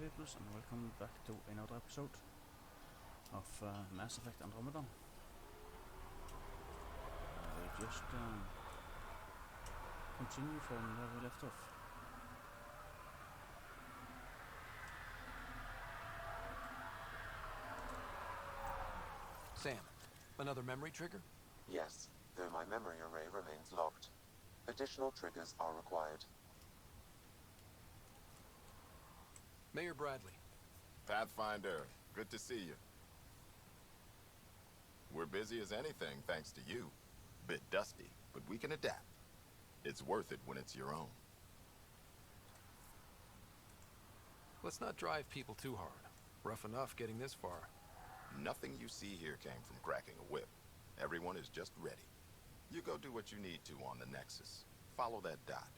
peoples, and welcome back to another episode of Mass Effect Andromeda. We just continue from where we left off. Sam, another memory trigger? Yes, though my memory array remains locked. Additional triggers are required. Mayor Bradley. Pathfinder, good to see you. We're busy as anything, thanks to you. Bit dusty, but we can adapt. It's worth it when it's your own. Let's not drive people too hard. Rough enough getting this far. Nothing you see here came from cracking a whip. Everyone is just ready. You go do what you need to on the Nexus. Follow that dot.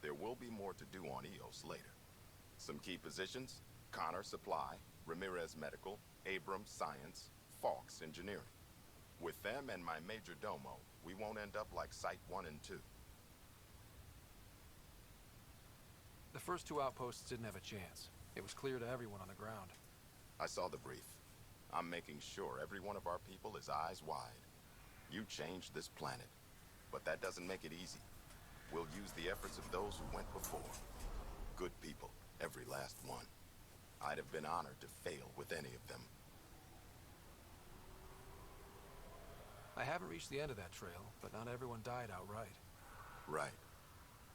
There will be more to do on EOS later. Some key positions: Connor Supply, Ramirez Medical, Abrams Science, Falks Engineering. With them and my Major Domo, we won't end up like Site 1 and 2. The first two outposts didn't have a chance. It was clear to everyone on the ground. I saw the brief. I'm making sure every one of our people is eyes wide. You changed this planet, but that doesn't make it easy. We'll use the efforts of those who went before. Good people, every last one. I'd have been honored to fail with any of them. I haven't reached the end of that trail, but not everyone died outright. Right.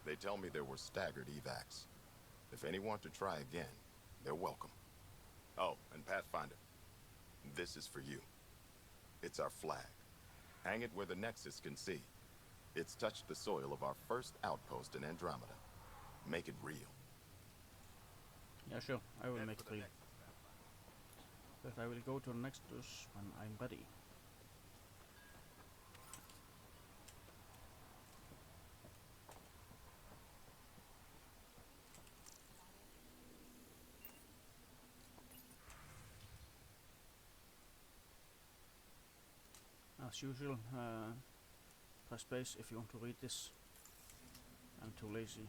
They tell me there were staggered evacs. If any want to try again, they're welcome. Oh, and Pathfinder, this is for you. It's our flag. Hang it where the Nexus can see. It's touched the soil of our first outpost in Andromeda. Make it real. Yeah, sure, I will make it real. But I will go to the Nexus when I'm ready. As usual, press space if you want to read this. I'm too lazy.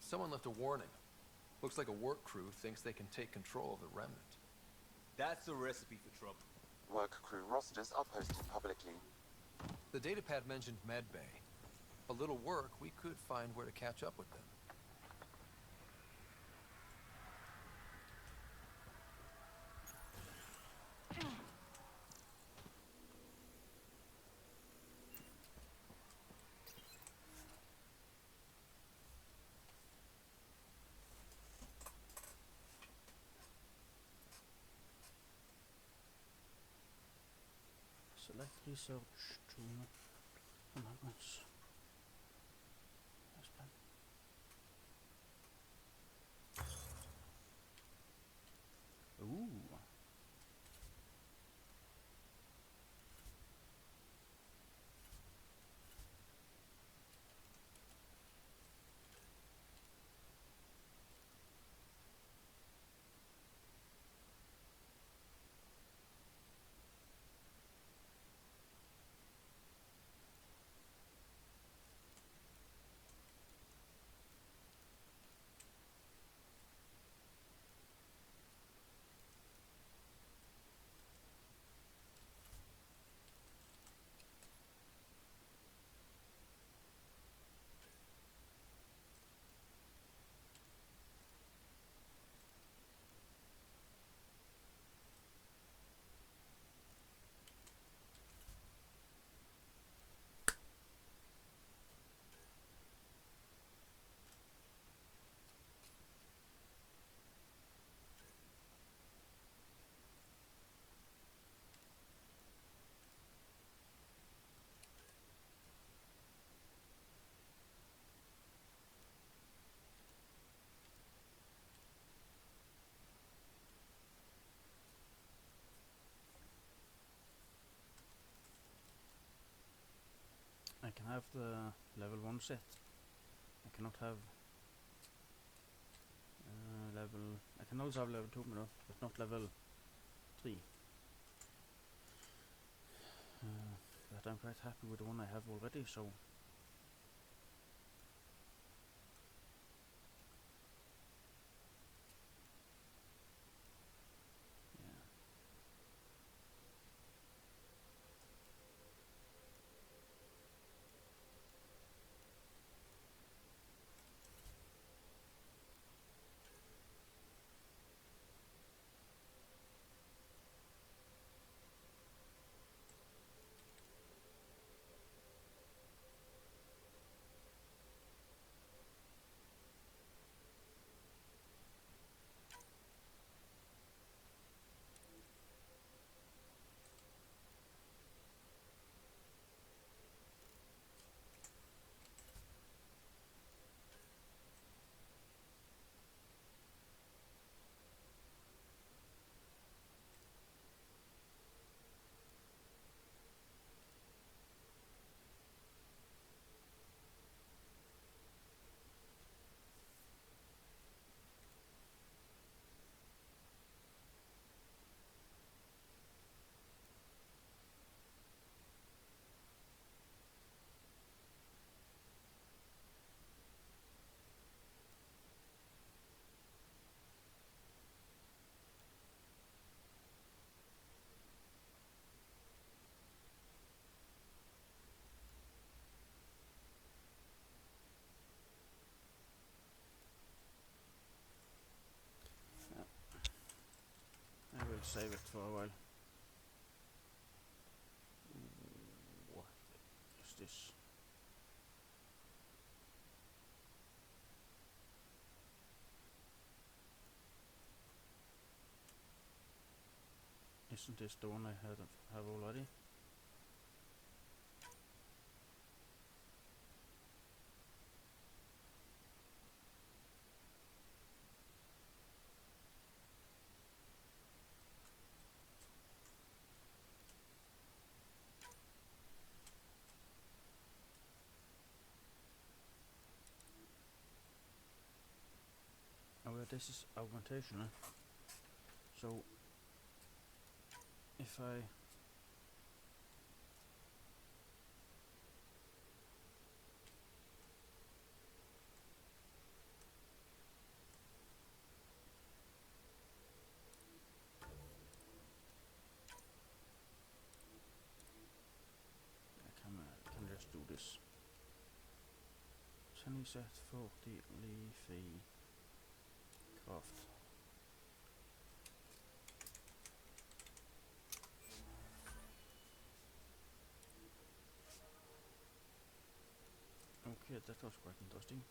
Someone left a warning. Looks like a work crew thinks they can take control of the remnant. That's a recipe for trouble. Work crew rosters are posted publicly. The datapad mentioned medbay. A little work, we could find where to catch up with them. Select research to commandments. Yes, plan. Ooh. can have the level 1 set. I cannot have level... I can also have level 2 but not level 3. But I'm quite happy with the one I have already, so... yeah. I will save it for a while. What is this? Isn't this the one I have already? Oh yeah, this is augmentation, huh? So if I can just do this. Set 40 leafy craft. Okay, that was quite interesting.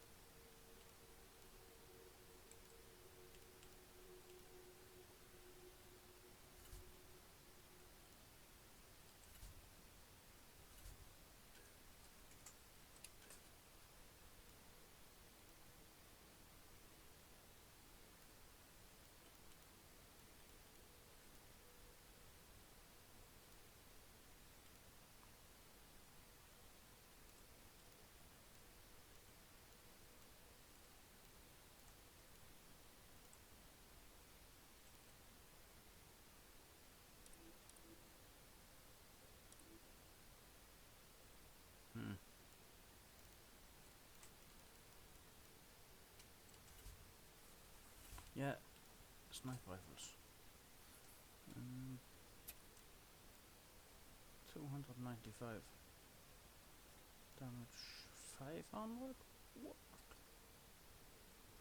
Yeah, sniper rifles. 295 damage, 500. What?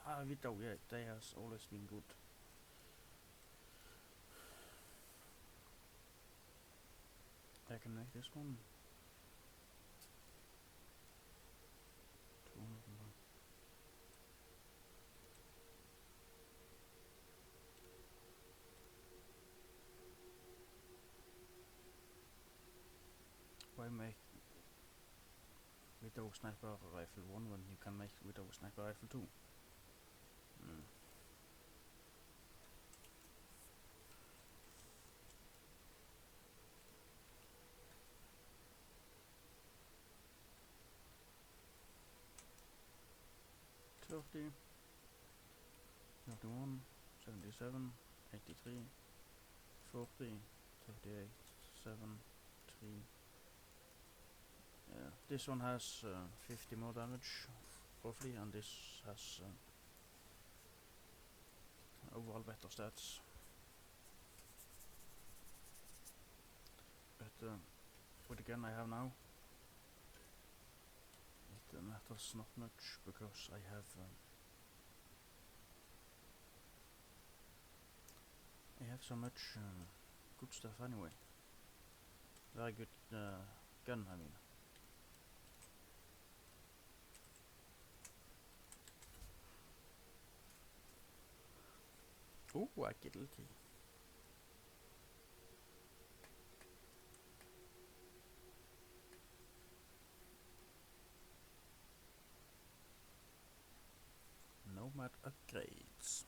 Ah, Vito, yeah, they has always been good. I can make this one. 201. Why make Widow Sniper Rifle 1 when you can make Widow Sniper Rifle 2? 30, 31, 77, 83, 40, 38, 7, 3. Yeah, this one has 50 more damage, roughly, and this has overall better stats. But with the gun I have now, it matters not much because I have so much good stuff anyway. Very good gun, I mean. Oh, agility. Nomad upgrades.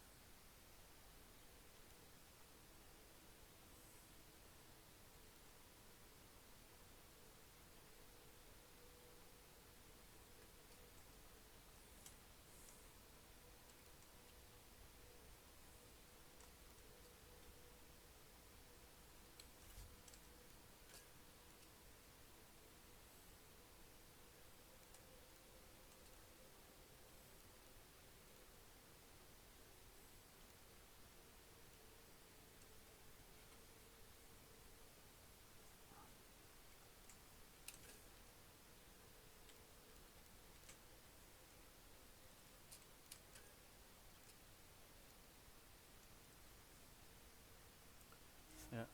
Yeah,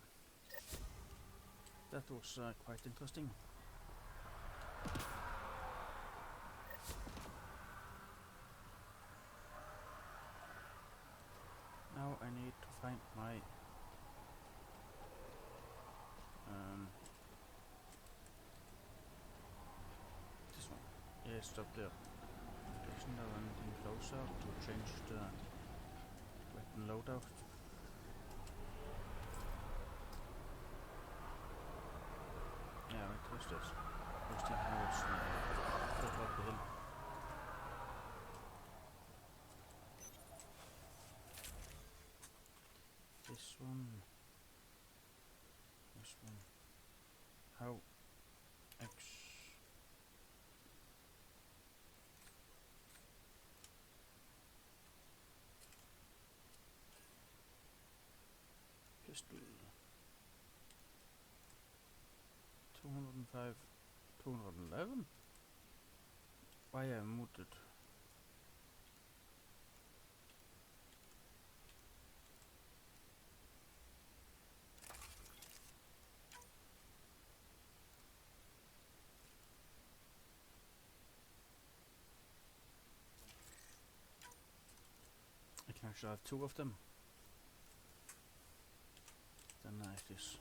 that was quite interesting. Now I need to find my this one. Yeah, it's up there. Isn't there anything closer to change the weapon loadout? Yeah, right, where's this? I was thinking it was further up the hill. This one. This one. How? X. Pistol. 205. 211? Why I muted? I can actually have two of them. Then it is.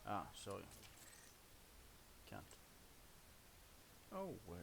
Ah, sorry. Can't. Oh well.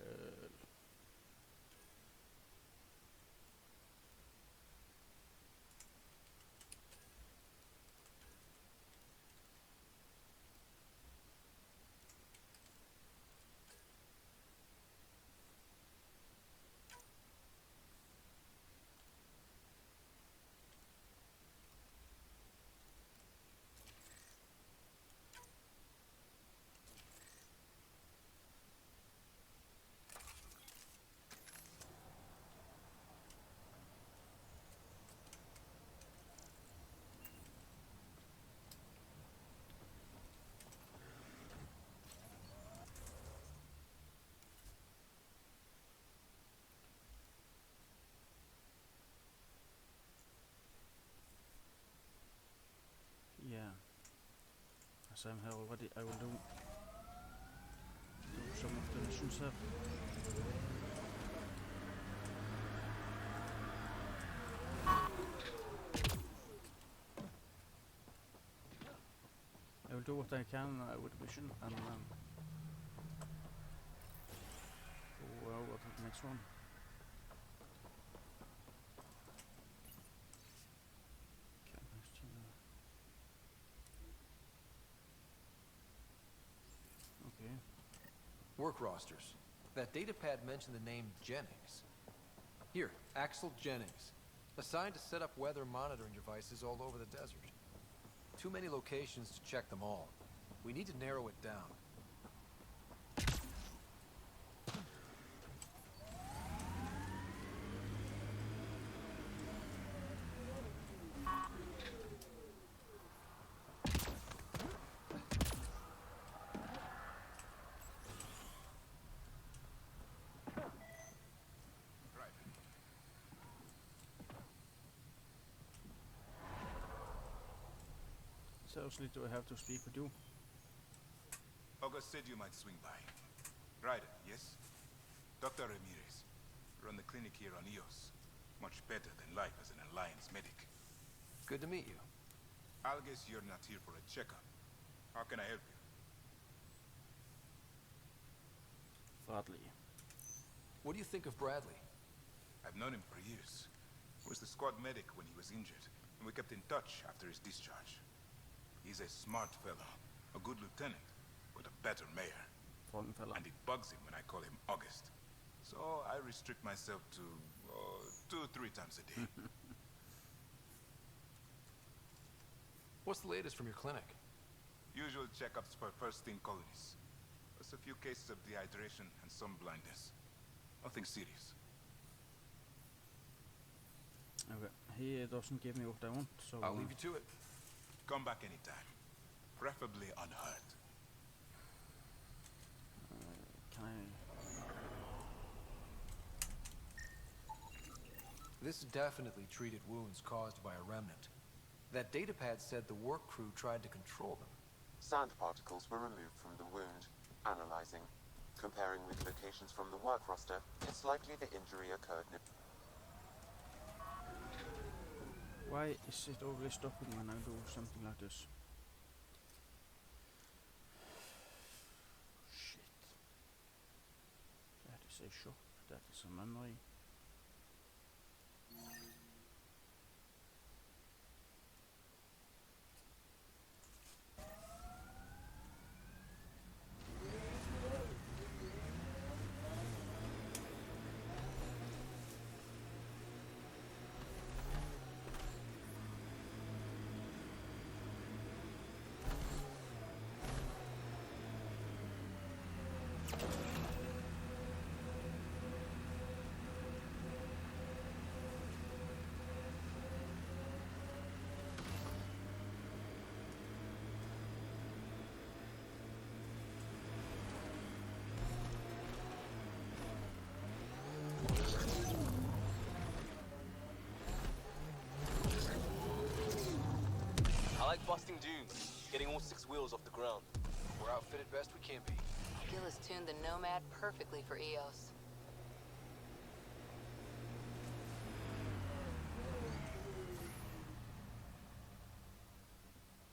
Yeah. As I'm here already, I will do some of the missions here. I will do what I can with the mission and go over to the next one. Okay. Work rosters. That datapad mentioned the name Jennings. Here, Axel Jennings. Assigned to set up weather monitoring devices all over the desert. Too many locations to check them all. We need to narrow it down. Seriously, do I have to speak with you? August said you might swing by. Ryder, yes? Dr. Ramirez. Run the clinic here on Eos. Much better than life as an Alliance medic. Good to meet you. I'll guess you're not here for a checkup. How can I help you? Bradley. What do you think of Bradley? I've known him for years. Was the squad medic when he was injured, and we kept in touch after his discharge. He's a smart fellow, a good lieutenant, but a better mayor. Fun fella. And it bugs him when I call him August. So I restrict myself to 2-3 times a day. What's the latest from your clinic? Usual checkups for first-in colonies. Plus a few cases of dehydration and some blindness. Nothing serious. Okay, he doesn't give me what I want, so I'll leave you to it. Come back anytime. Preferably unhurt. Can I? This is definitely treated wounds caused by a remnant. That datapad said the work crew tried to control them. Sand particles were removed from the wound. Analyzing. Comparing with locations from the work roster, it's likely the injury occurred near. Why is it always stopping when I do something like this? Shit. That is a shock. That is a memory. I like busting dunes, getting all 6 wheels off the ground. We're outfitted best we can be. Gil has tuned the Nomad perfectly for Eos.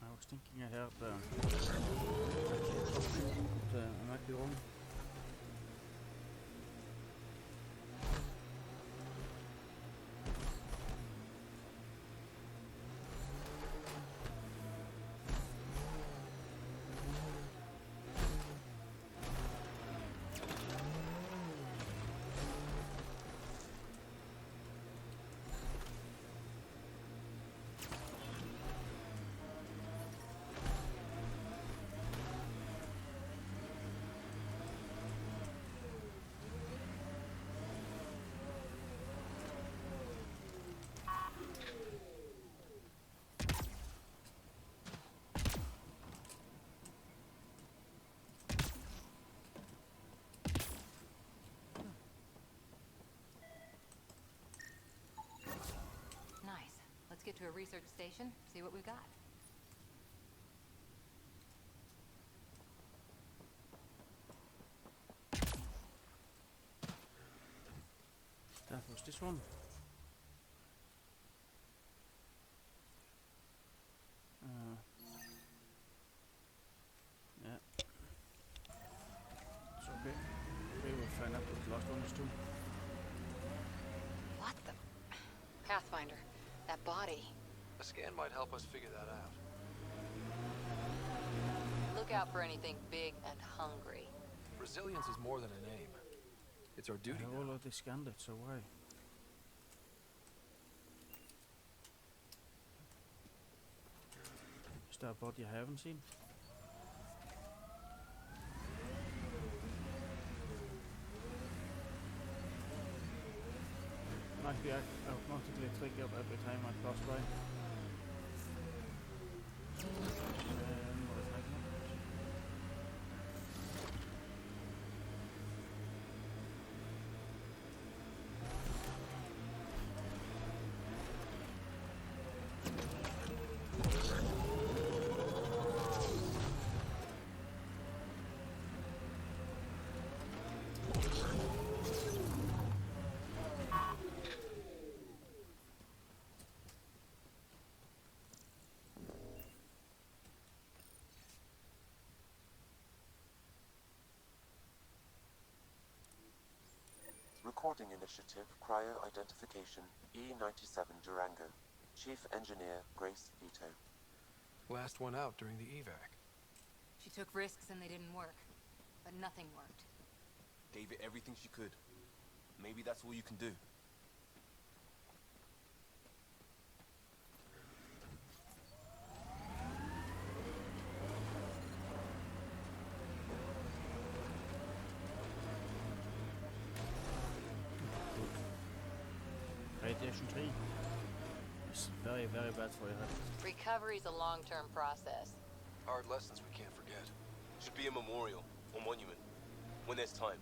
I was thinking I heard but I might be wrong. Nice. Let's get to a research station, see what we've got. That was this one. Yeah. It's okay. We will find out what the last one is too. What the? Pathfinder. That body. A scan might help us figure that out. Look out for anything big and hungry. Resilience is more than a name. It's our duty I have now. already scanned it, so why? there a body I haven't seen? Might be automatically triggered every time I pass by. What is happening? Recording Initiative Cryo-Identification E97 Durango. Chief Engineer Grace Ito. Last one out during the evac. She took risks and they didn't work. But nothing worked. Gave it everything she could. Maybe that's all you can do. Radiation 3. It's very, very bad for your health. Recovery's a long-term process. Hard lessons we can't forget. Should be a memorial or monument when there's time.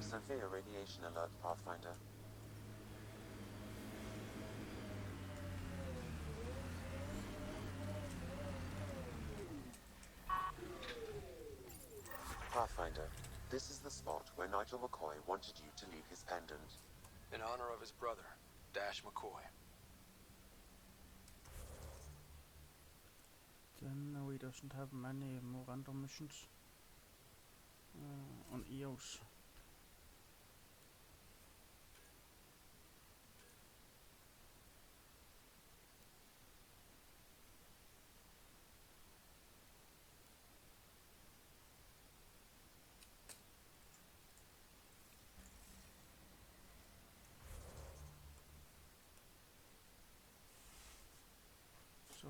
Severe radiation alert, Pathfinder. Pathfinder, this is the spot where Nigel McCoy wanted you to leave his pendant. In honor of his brother, Dash McCoy. Then we doesn't have many more random missions on EOS. So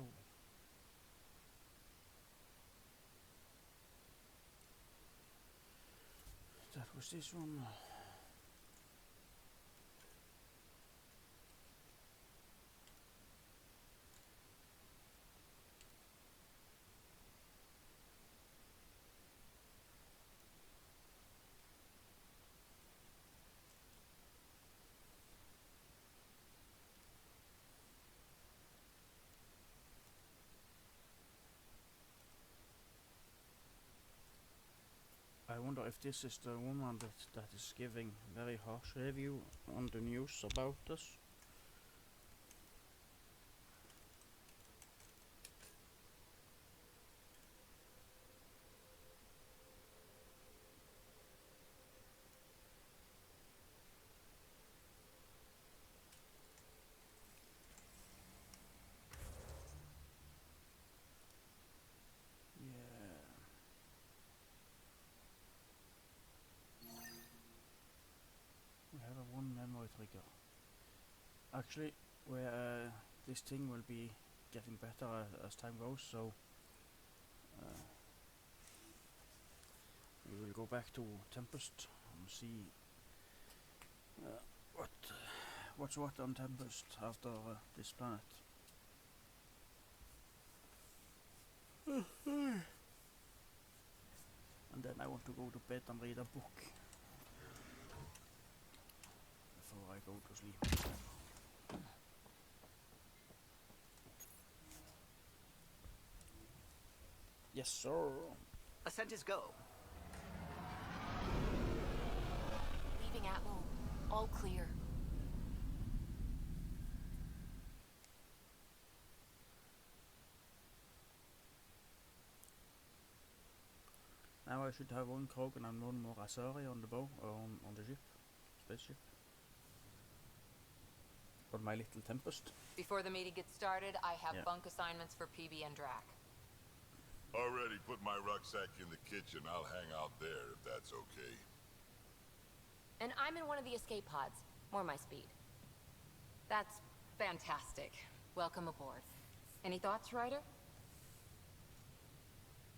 that was this one. I wonder if this is the woman that is giving very harsh review on the news about us. We have a one memory trigger. Actually, where this thing will be getting better as time goes, so we will go back to Tempest and see what's what on Tempest after this planet. And then I want to go to bed and read a book before I go to sleep. Yes, sir. Ascent is go. Leaving Atmo. All clear. Now I should have one Krogan and one more Asari on the bow, or on the ship. Spaceship. On my little Tempest. Before the meeting gets started, I have Yeah. bunk assignments for PB and Drac. Already put my rucksack in the kitchen. I'll hang out there if that's okay. And I'm in one of the escape pods. More my speed. That's fantastic. Welcome aboard. Any thoughts, Ryder?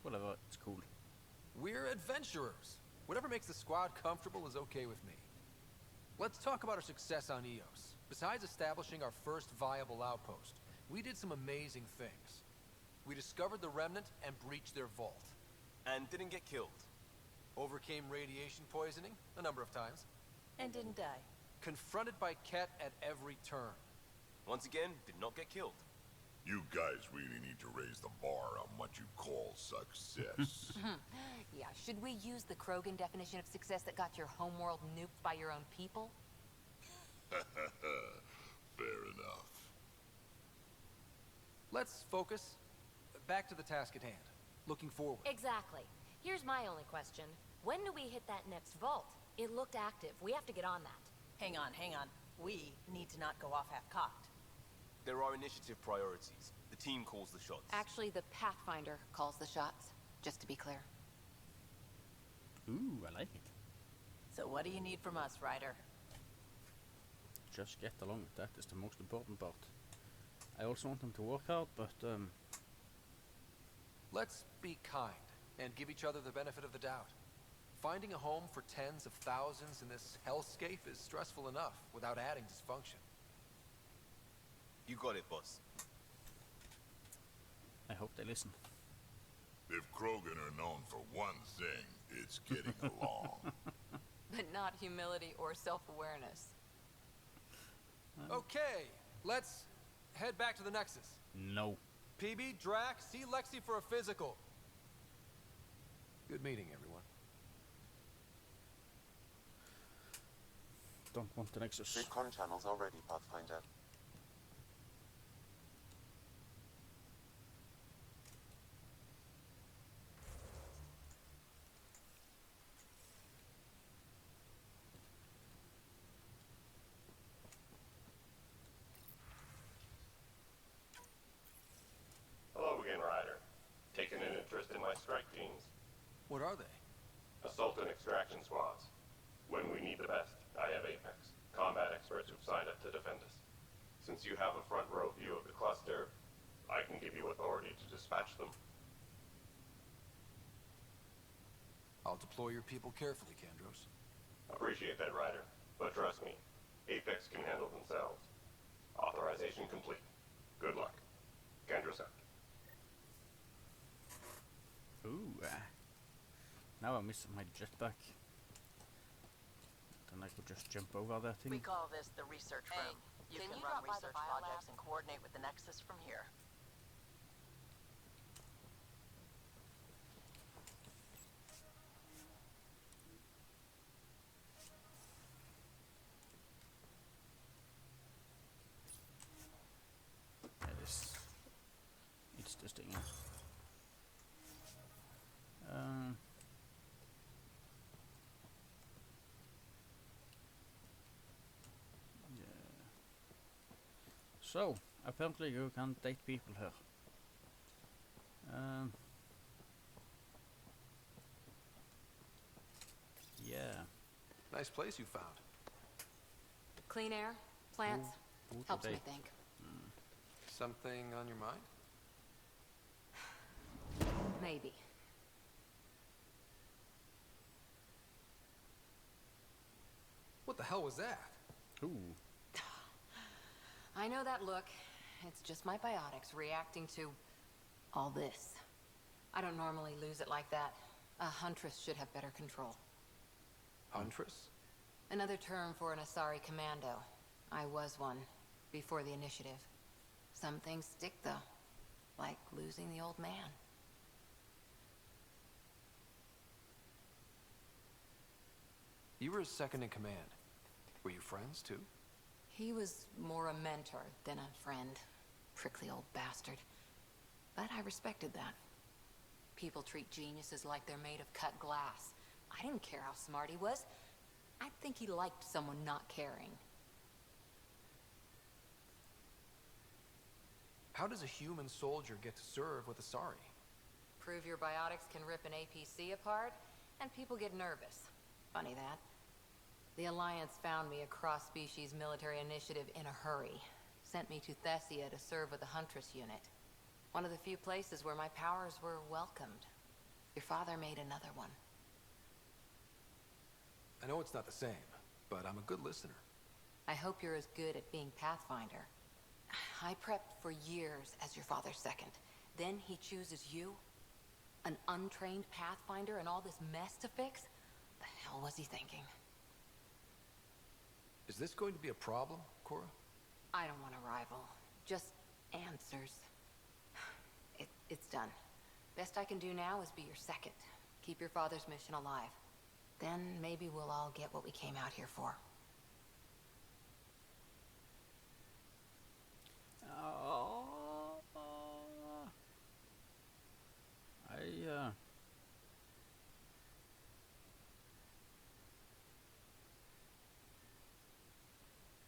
Whatever, it's cool. We're adventurers. Whatever makes the squad comfortable is okay with me. Let's talk about our success on Eos. Besides establishing our first viable outpost, we did some amazing things. We discovered the Remnant and breached their vault. And didn't get killed. Overcame radiation poisoning a number of times. And didn't die. Confronted by Ket at every turn. Once again, did not get killed. You guys really need to raise the bar on what you call success. Yeah, should we use the Krogan definition of success that got your homeworld nuked by your own people? Fair enough. Let's focus. Back to the task at hand. Looking forward. Exactly. Here's my only question. When do we hit that next vault? It looked active. We have to get on that. Hang on. We need to not go off half-cocked. There are initiative priorities. The team calls the shots. Actually, the Pathfinder calls the shots, just to be clear. Ooh, I like it. So what do you need from us, Ryder? Just get along with that is the most important part. I also want them to work hard, but Let's be kind and give each other the benefit of the doubt. Finding a home for tens of thousands in this hellscape is stressful enough without adding dysfunction. You got it, boss. I hope they listen. If Krogan are known for one thing, it's getting along. But not humility or self-awareness. Okay, let's head back to the Nexus. No. PB, Drac, see Lexi for a physical. Good meeting, everyone. Don't want the Nexus. Recon channels are ready, Pathfinder. Hello again, Ryder. Taken an interest in my strike teams. What are they? Assault and extraction squads. When we need the best, I have Apex, combat experts who've signed up to defend us. Since you have a front row view of the cluster, I can give you authority to dispatch them. I'll deploy your people carefully, Kandros. Appreciate that, Ryder. But trust me, Apex can handle themselves. Authorization complete. Good luck. Kendros out. Ooh. Now I miss my jetpack. Then I could just jump over that thing. We call this the research room. You can can you run drop by the research biolab? projects and coordinate with the Nexus from here. It's this thing. Yeah. So apparently you can date people here. Yeah. Nice place you found. Clean air, plants, Who to helps me date? think. Something on your mind? Maybe. What the hell was that? Ooh. I know that look. It's just my biotics reacting to all this. I don't normally lose it like that. A huntress should have better control. Huntress? Another term for an Asari commando. I was one, before the initiative. Some things stick, though. Like losing the old man. You were his second in command. Were you friends, too? He was more a mentor than a friend. Prickly old bastard. But I respected that. People treat geniuses like they're made of cut glass. I didn't care how smart he was. I think he liked someone not caring. How does a human soldier get to serve with Asari? Prove your biotics can rip an APC apart, and people get nervous. Funny that. The Alliance found me a cross-species military initiative in a hurry. Sent me to Thessia to serve with the Huntress unit. One of the few places where my powers were welcomed. Your father made another one. I know it's not the same, but I'm a good listener. I hope you're as good at being Pathfinder. I prepped for years as your father's second. Then he chooses you? An untrained Pathfinder and all this mess to fix? The hell was he thinking? Is this going to be a problem, Cora? I don't want a rival. Just answers. It's done. Best I can do now is be your second. Keep your father's mission alive. Then maybe we'll all get what we came out here for.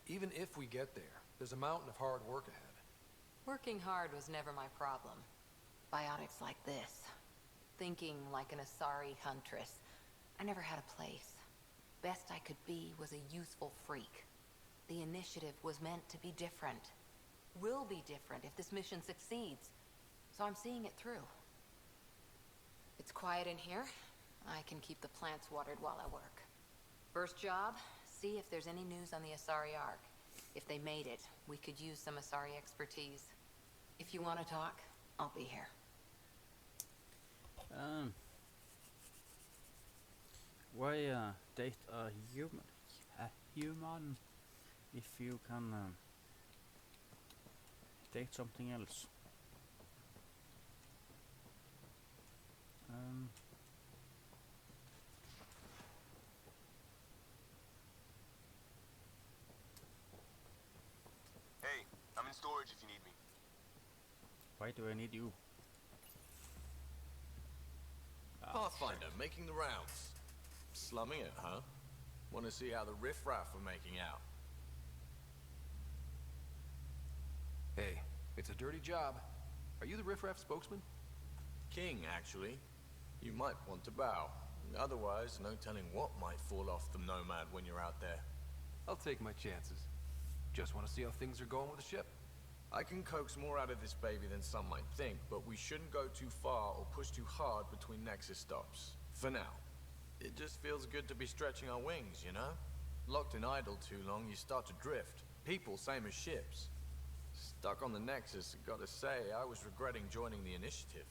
Even if we get there, there's a mountain of hard work ahead. Working hard was never my problem. Biotics like this. Thinking like an Asari huntress. I never had a place. Best I could be was a useful freak. The initiative was meant to be different. Will be different if this mission succeeds. So I'm seeing it through. It's quiet in here. I can keep the plants watered while I work. First job, see if there's any news on the Asari Ark. If they made it, we could use some Asari expertise. If you want to talk, I'll be here. Why date a human if you can date something else? Hey, I'm in storage if you need me. Why do I need you? Pathfinder, making the rounds. Slumming it, huh? Want to see how the riffraff are making out? Hey, it's a dirty job. Are you the riffraff spokesman? King, actually. You might want to bow. Otherwise, no telling what might fall off the Nomad when you're out there. I'll take my chances. Just want to see how things are going with the ship. I can coax more out of this baby than some might think, but we shouldn't go too far or push too hard between Nexus stops. For now. It just feels good to be stretching our wings, you know? Locked in idle too long, you start to drift. People, same as ships. Stuck on the Nexus, gotta say, I was regretting joining the initiative.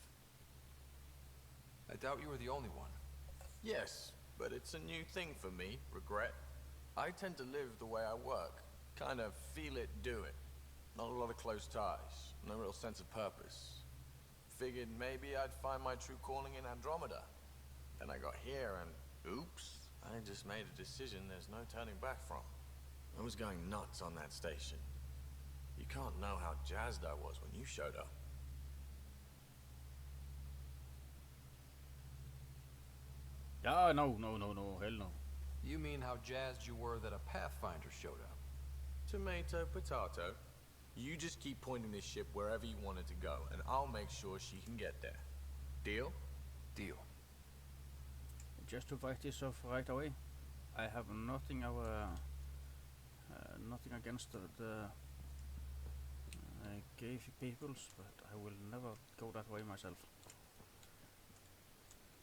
I doubt you were the only one. Yes, but it's a new thing for me, regret. I tend to live the way I work. Kind of feel it, do it. Not a lot of close ties, no real sense of purpose. Figured maybe I'd find my true calling in Andromeda. Then I got here and, oops, I just made a decision there's no turning back from. I was going nuts on that station. You can't know how jazzed I was when you showed up. Ah, no, hell no. You mean how jazzed you were that a Pathfinder showed up? Tomato, potato. You just keep pointing this ship wherever you want it to go, and I'll make sure she can get there. Deal? Deal. Just to fight this off right away, I have nothing nothing against the gay peoples, but I will never go that way myself.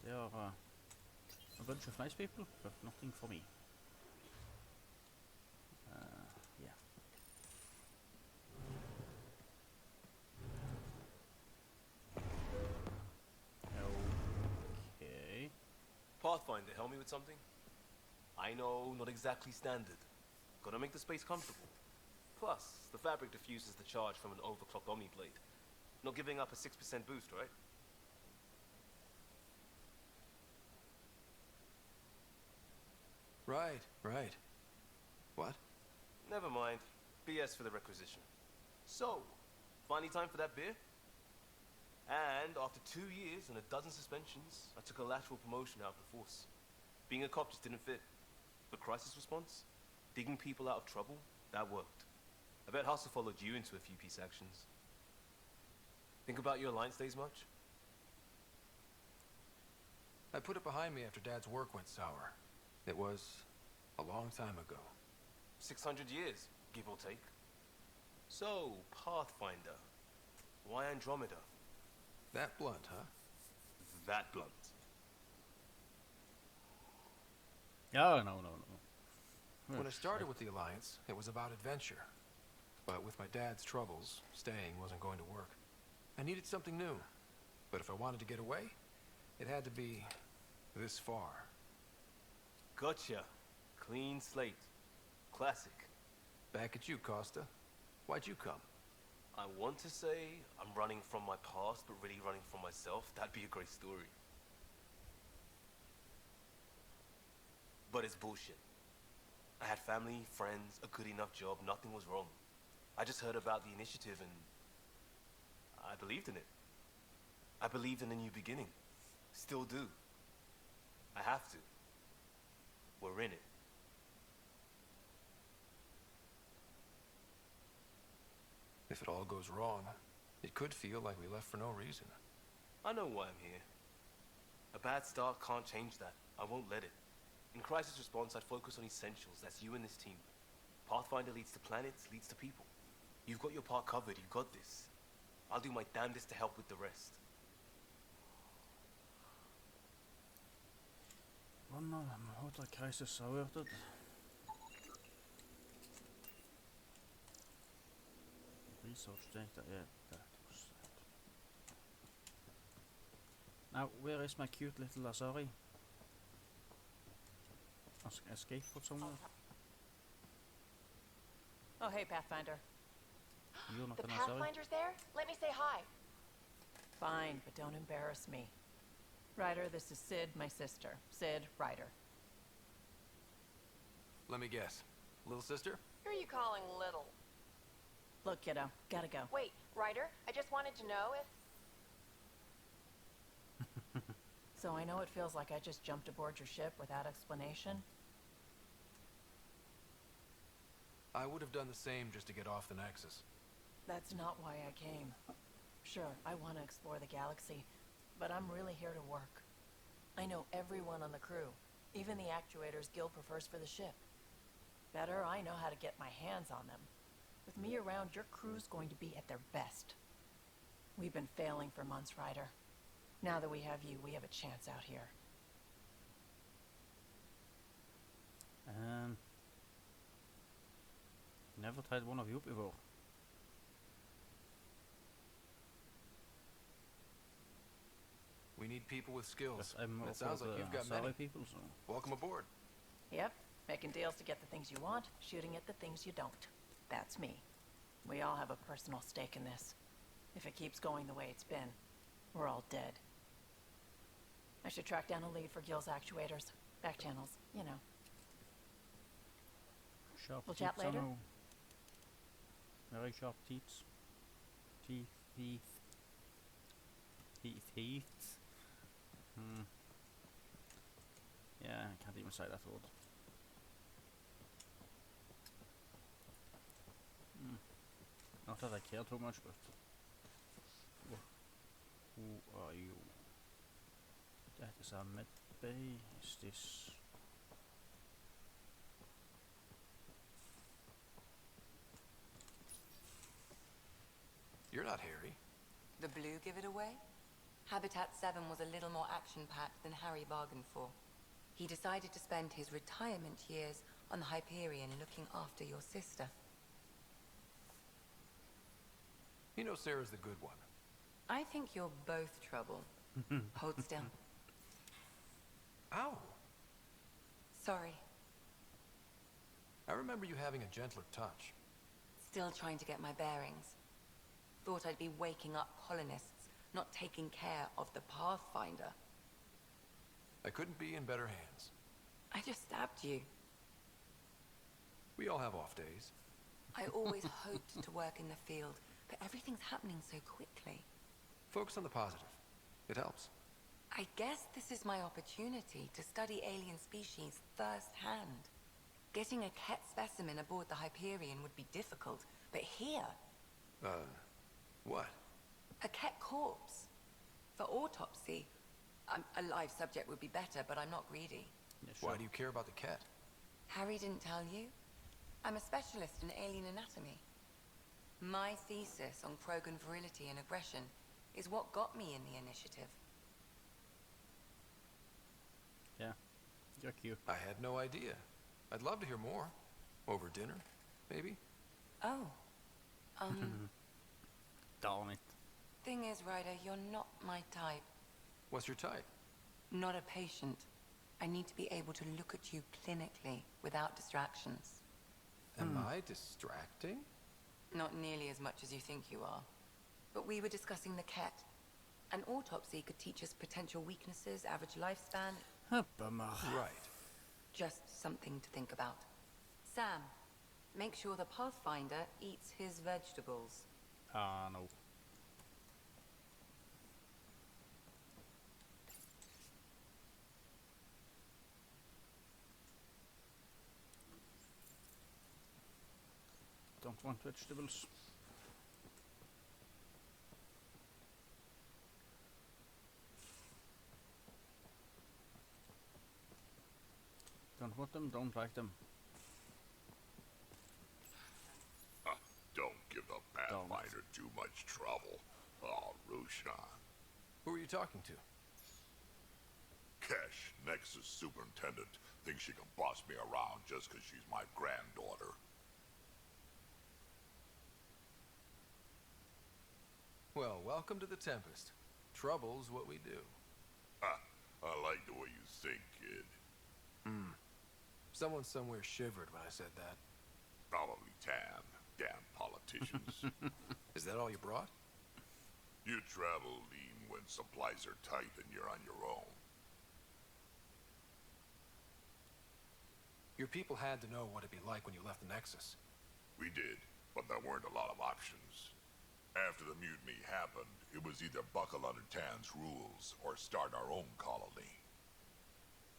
They are a bunch of nice people, but nothing for me. Yeah. Okay. Pathfinder, help me with something? I know, not exactly standard. Gotta make the space comfortable. Plus, the fabric diffuses the charge from an overclocked Omni blade. Not giving up a 6% boost, right? Right. What? Never mind. BS for the requisition. So, finally time for that beer? And after 2 years and a dozen suspensions, I took a lateral promotion out of the force. Being a cop just didn't fit. But crisis response, digging people out of trouble, that worked. I bet Hustle followed you into a few peace actions. Think about your Alliance days much? I put it behind me after Dad's work went sour. It was a long time ago. 600 years, give or take. So, Pathfinder. Why Andromeda? That blunt, huh? That blunt. Oh, no. When I started with the Alliance, it was about adventure. But with my dad's troubles, staying wasn't going to work. I needed something new. But if I wanted to get away, it had to be this far. Gotcha. Clean slate. Classic. Back at you, Costa. Why'd you come? I want to say I'm running from my past, but really running from myself. That'd be a great story. But it's bullshit. I had family, friends, a good enough job, nothing was wrong. I just heard about the initiative and I believed in it. I believed in a new beginning. Still do. I have to. We're in it. If it all goes wrong, it could feel like we left for no reason. I know why I'm here. A bad start can't change that. I won't let it. In crisis response, I'd focus on essentials. That's you and this team. Pathfinder leads to planets, leads to people. You've got your part covered. You've got this. I'll do my damnedest to help with the rest. Wonder how the crisis started. Research data, yeah, that was that. Now, where is my cute little Asari? Escape from somewhere? Oh, hey, Pathfinder. You're not The an Asari? Pathfinder's there? Let me say hi. Fine, but don't embarrass me. Ryder, this is Sid, my sister. Sid, Ryder. Let me guess. Little sister? Who are you calling little? Look, kiddo, gotta go. Wait, Ryder, I just wanted to know if... So I know it feels like I just jumped aboard your ship without explanation. I would have done the same just to get off the Nexus. That's not why I came. Sure, I want to explore the galaxy, but I'm really here to work. I know everyone on the crew, even the actuators Gil prefers for the ship. Better, I know how to get my hands on them. With me around, your crew's going to be at their best. We've been failing for months, Ryder. Now that we have you, we have a chance out here. Never tried one of you before. We need people with skills. I'm And it sounds like you've got many. people, so. Welcome aboard. Yep, making deals to get the things you want, shooting at the things you don't. That's me. We all have a personal stake in this. If it keeps going the way it's been, we're all dead. I should track down a lead for Gil's actuators. Back channels, you know. Sharp We'll teeth chat later. somehow. Very sharp teeth. Teeth. Yeah, I can't even say that word. Not that I care too much, but... Who are you? That is a med bay. Is this... You're not Harry. The blue give it away? Habitat 7 was a little more action-packed than Harry bargained for. He decided to spend his retirement years on the Hyperion looking after your sister. You know Sarah's the good one. I think you're both trouble. Hold still. Ow! Sorry. I remember you having a gentler touch. Still trying to get my bearings. Thought I'd be waking up colonists, not taking care of the Pathfinder. I couldn't be in better hands. I just stabbed you. We all have off days. I always hoped to work in the field, but everything's happening so quickly. Focus on the positive. It helps. I guess this is my opportunity to study alien species firsthand. Getting a Ket specimen aboard the Hyperion would be difficult, but here... What? A Ket corpse. For autopsy. A live subject would be better, but I'm not greedy. Yeah, sure. Why do you care about the Ket? Harry didn't tell you? I'm a specialist in alien anatomy. My thesis on Krogan virility and aggression is what got me in the initiative. Yeah, you're cute. I had no idea. I'd love to hear more. Over dinner, maybe? Oh. Darn it. Thing is, Ryder, you're not my type. What's your type? Not a patient. I need to be able to look at you clinically, without distractions. Am I distracting? Not nearly as much as you think you are. But we were discussing the Ket. An autopsy could teach us potential weaknesses, average lifespan. Bummer. Right. Just something to think about. Sam, make sure the Pathfinder eats his vegetables. Ah, no. Don't want vegetables. Don't want them, don't like them. Don't give the Pathfinder too much trouble. Oh, Rushan. Who are you talking to? Kesh, Nexus Superintendent, thinks she can boss me around just 'cause she's my granddaughter. Well, welcome to the Tempest. Trouble's what we do. I like the way you think, kid. Someone somewhere shivered when I said that. Probably Tam. Damn politicians. Is that all you brought? You travel lean when supplies are tight and you're on your own. Your people had to know what it'd be like when you left the Nexus. We did, but there weren't a lot of options. After the mutiny happened, it was either buckle under Tan's rules or start our own colony.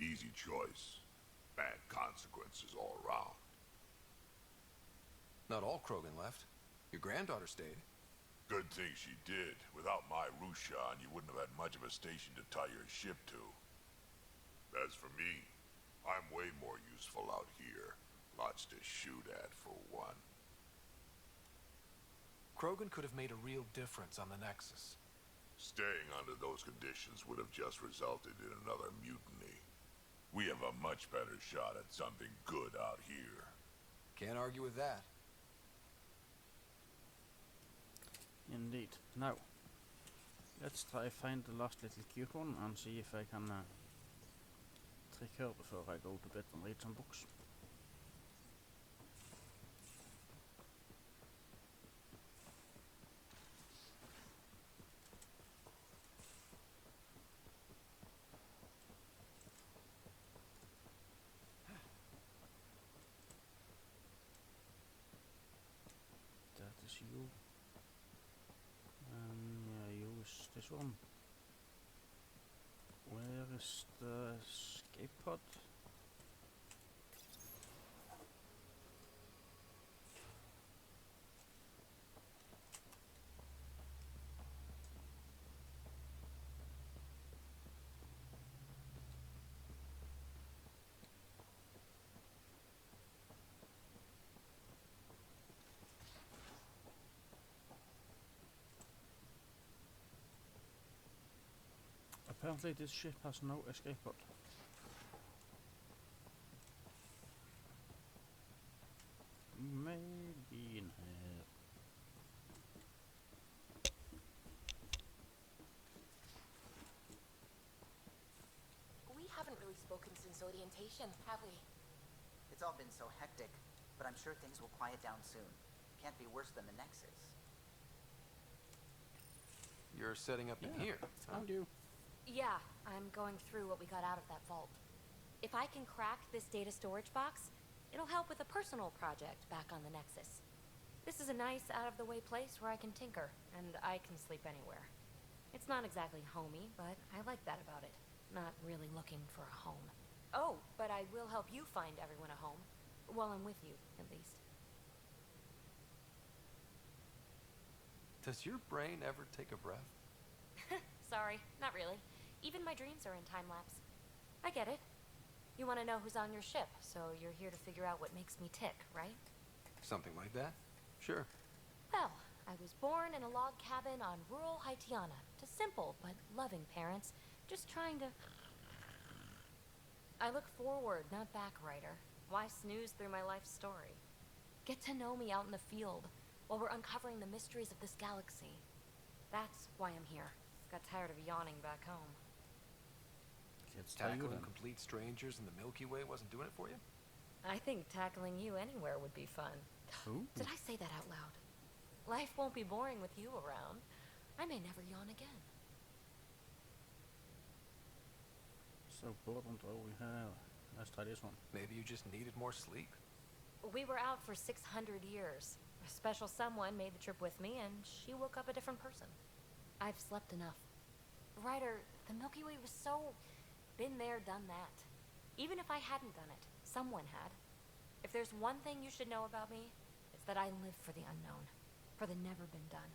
Easy choice. Bad consequences all around. Not all Krogan left. Your granddaughter stayed. Good thing she did. Without my Rushan, you wouldn't have had much of a station to tie your ship to. As for me, I'm way more useful out here. Lots to shoot at, for one. Krogan could have made a real difference on the Nexus. Staying under those conditions would have just resulted in another mutiny. We have a much better shot at something good out here. Can't argue with that. Indeed. Now, let's try find the last little cute one and see if I can trick her before I go to bed and read some books. That is you. Yeah, use this one. Where is the escape pod? Apparently this ship has no escape pod. Maybe in here. We haven't really spoken since orientation, have we? It's all been so hectic, but I'm sure things will quiet down soon. Can't be worse than the Nexus. You're setting up in here. Found you. Yeah, I'm going through what we got out of that vault. If I can crack this data storage box, it'll help with a personal project back on the Nexus. This is a nice, out-of-the-way place where I can tinker, and I can sleep anywhere. It's not exactly homey, but I like that about it. Not really looking for a home. Oh, but I will help you find everyone a home. While I'm with you, at least. Does your brain ever take a breath? Sorry, not really. Even my dreams are in time-lapse. I get it. You want to know who's on your ship, so you're here to figure out what makes me tick, right? Something like that? Sure. Well, I was born in a log cabin on rural Haitiana to simple but loving parents, just trying to... I look forward, not back, writer. Why snooze through my life story? Get to know me out in the field while we're uncovering the mysteries of this galaxy. That's why I'm here. Got tired of yawning back home. Tackling complete strangers in the Milky Way wasn't doing it for you? I think tackling you anywhere would be fun. Ooh. Did I say that out loud? Life won't be boring with you around. I may never yawn again. So important all we have. Let's try this one. Maybe you just needed more sleep. We were out for 600 years. A special someone made the trip with me, and she woke up a different person. I've slept enough. Ryder, the Milky Way was so... been there, done that. Even if I hadn't done it, someone had. If there's one thing you should know about me, it's that I live for the unknown. For the never been done.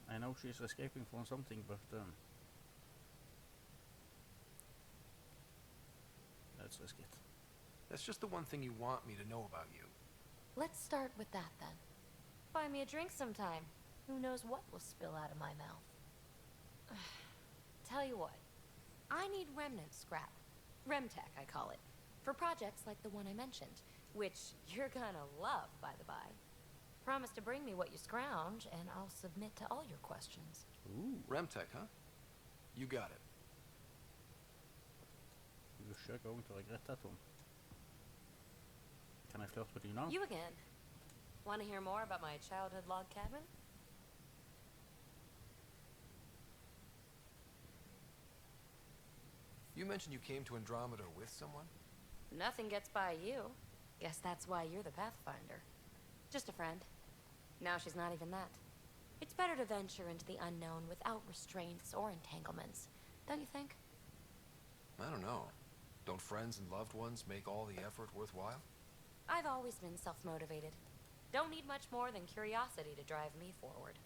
I know she's escaping from something, but let's risk it. That's just the one thing you want me to know about you. Let's start with that then. Buy me a drink sometime. Who knows what will spill out of my mouth. Tell you what, I need remnant scrap. Remtech, I call it. For projects like the one I mentioned, which you're gonna love, by the by. Promise to bring me what you scrounge, and I'll submit to all your questions. Ooh. Remtech, huh? You got it. You're sure going to regret that one. Can I flirt with you now? You again. Want to hear more about my childhood log cabin? You mentioned you came to Andromeda with someone? Nothing gets by you. Guess that's why you're the Pathfinder. Just a friend. Now she's not even that. It's better to venture into the unknown without restraints or entanglements, don't you think? I don't know. Don't friends and loved ones make all the effort worthwhile? I've always been self-motivated. Don't need much more than curiosity to drive me forward.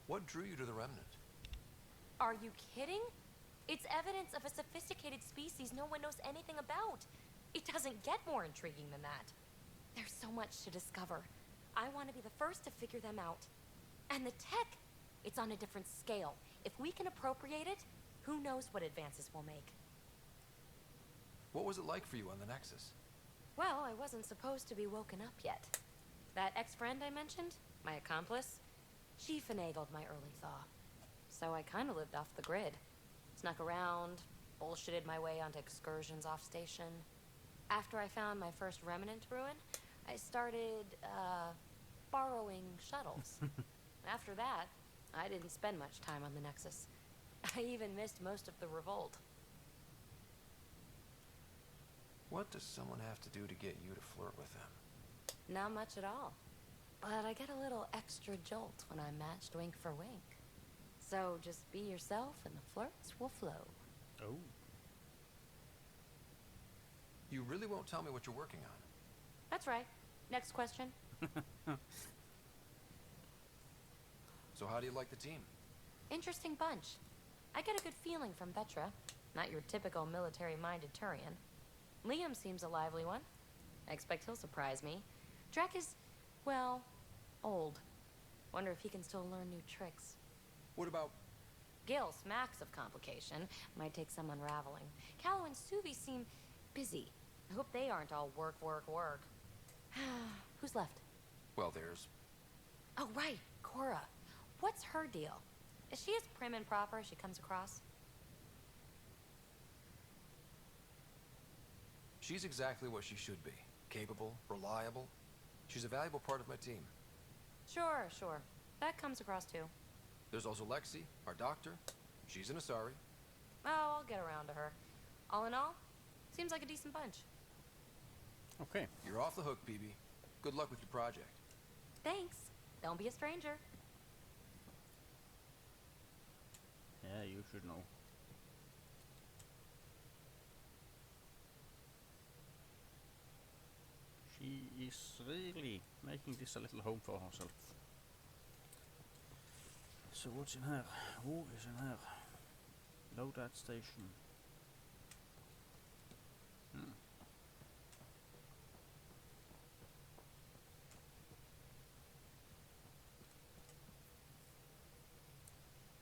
What drew you to the Remnant? Are you kidding? It's evidence of a sophisticated species no one knows anything about. It doesn't get more intriguing than that. There's so much to discover. I want to be the first to figure them out. And the tech, it's on a different scale. If we can appropriate it, who knows what advances we'll make. What was it like for you on the Nexus? Well, I wasn't supposed to be woken up yet. That ex-friend I mentioned, my accomplice, she finagled my early thaw. So I kind of lived off the grid. Snuck around, bullshitted my way onto excursions off station. After I found my first remnant ruin, I started, borrowing shuttles. After that, I didn't spend much time on the Nexus. I even missed most of the revolt. What does someone have to do to get you to flirt with them? Not much at all. But I get a little extra jolt when I'm matched wink for wink. So just be yourself and the flirts will flow. Oh. You really won't tell me what you're working on? That's right. Next question. So how do you like the team? Interesting bunch. I get a good feeling from Vetra. Not your typical military-minded Turian. Liam seems a lively one. I expect he'll surprise me. Drek is, well, old. Wonder if he can still learn new tricks. What about... Gil smacks of complication. Might take some unraveling. Callow and Suvi seem busy. I hope they aren't all work, work, work. Who's left? Well, there's... Oh, right. Cora. What's her deal? Is she as prim and proper as she comes across? She's exactly what she should be. Capable, reliable. She's a valuable part of my team. Sure, sure. That comes across too. There's also Lexi, our doctor. She's an Asari. Oh, I'll get around to her. All in all, seems like a decent bunch. Okay. You're off the hook, BB. Good luck with your project. Thanks. Don't be a stranger. Yeah, you should know. She is really making this a little home for herself. So what's in here? Who is in here? Load that station.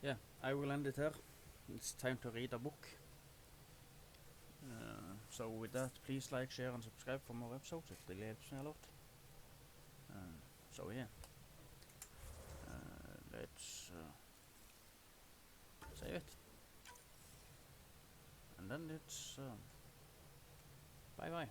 Yeah, I will end it here. It's time to read a book. So with that, please like, share and subscribe for more episodes. It really helps me a lot. So yeah, let's save it. And then it's bye bye.